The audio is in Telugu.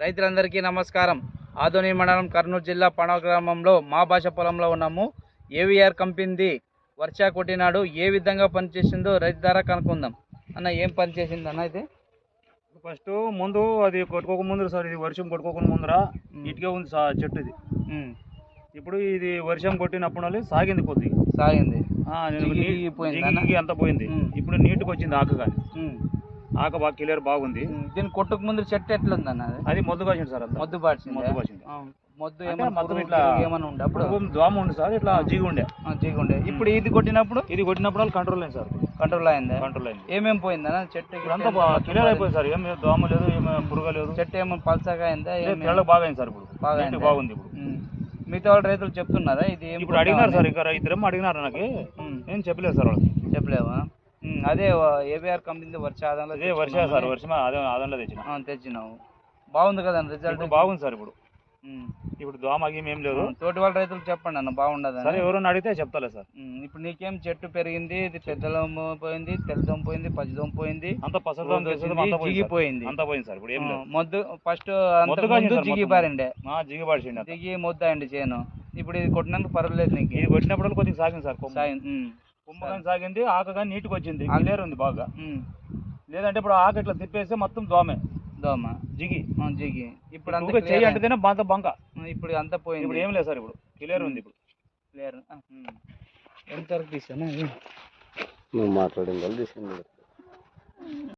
రైతులందరికీ నమస్కారం. ఆదోని మండలం కర్నూలు జిల్లా పడవ గ్రామంలో మా భాష పొలంలో ఉన్నాము. ఏవిఆర్ కంపెనీది వర్ష కొట్టినాడు ఏ విధంగా పనిచేసిందో రైతు ద్వారా కనుక్కుందాం. అన్న ఏం పని చేసింది అన్న? ఇది ఫస్ట్ ముందు అది కొట్టుకోక ముందు సార్, ఇది వర్షం కొట్టుకోక ముందర ఇటుకే ఉంది చెట్టు ఇది. ఇప్పుడు ఇది వర్షం కొట్టినప్పుడు సాగింది, కొద్దిగా సాగింది, అంత పోయింది. ఇప్పుడు నీట్గా వచ్చింది ఆకు, కానీ ఆకు బాగా క్లియర్ బాగుంది. దీన్ని కొట్టుకు ముందు చెట్టు ఎట్లుంది అన్న? అది మొద్దు కాసింది సార్, మొద్దు పాటింది. మొద్దు మొత్తం ఇట్లా ఏమన్నా ఉండే అప్పుడు దోమ ఉంది సార్, ఇట్లా జిగి ఉండే. ఇప్పుడు ఇది కొట్టినప్పుడు వాళ్ళు కంట్రోల్ అయింది సార్. కంట్రోల్ అయింది. ఏమేమి పోయిందన్న చెట్టు? అంతా క్లియర్ అయిపోయింది సార్, ఏం దోమ లేదు, ఏమి పురుగ లేదు. చెట్టు ఏమో పల్సగా అయిందా? బాగా అయింది సార్, ఇప్పుడు బాగుంది. ఇప్పుడు మిగతా వాళ్ళు రైతులు చెప్తున్నారా ఇది? ఇప్పుడు అడిగినారు సార్, ఇంకా ఇద్దరేమో అడిగినారు, నాకు ఏం చెప్పలేదు సార్. వాళ్ళు చెప్పలేవా? అదే ఏవిఆర్ కంపెనీ వర్ష ఆదంలో వర్ష సార్, వర్షం ఆదంలో తెచ్చినావు. బాగుంది కదా రిజల్ట్? బాగుంది సార్. ఇప్పుడు దోమ ఏం లేదు. తోటి వాళ్ళ రైతులు చెప్పండి అన్న, బాగుండదు సరే, ఎవరైనా అడిగితే చెప్తాలే సార్. ఇప్పుడు నీకేం చెట్టు పెరిగింది, ఇది పెద్దదోమ పోయింది, తెల్లదోమ పోయింది, పచ్చిదోమ పోయింది, అంత పసదోమ జిగిపోయింది, అంత పోయింది సార్. ఇప్పుడు ఏం లేదు. మొద్దు ఫస్ట్ జిగి పారిండే, జిగి మొద్దు అయింది చేను. ఇప్పుడు ఇది కొట్టినందుకు పర్వాలేదు నీకు? ఇది కొట్టినప్పుడు కొద్దిగా సాగింది సార్, కొమ్మ కానీ సాగింది, ఆకు కానీ నీట్గా వచ్చింది, క్లియర్ ఉంది బాగా. లేదంటే ఇప్పుడు ఆకు ఇట్లా తిప్పేస్తే మొత్తం దోమ జిగి. ఇప్పుడు అంత చెయ్యి అంటేనే బంక. ఇప్పుడు అంతా పోయింది, ఇప్పుడు ఏం లేదు సార్, ఇప్పుడు క్లియర్ ఉంది. ఇప్పుడు క్లియర్ ఎంతవరకు తీసాను? నువ్వు మాట్లాడింది వాళ్ళు తీసింది.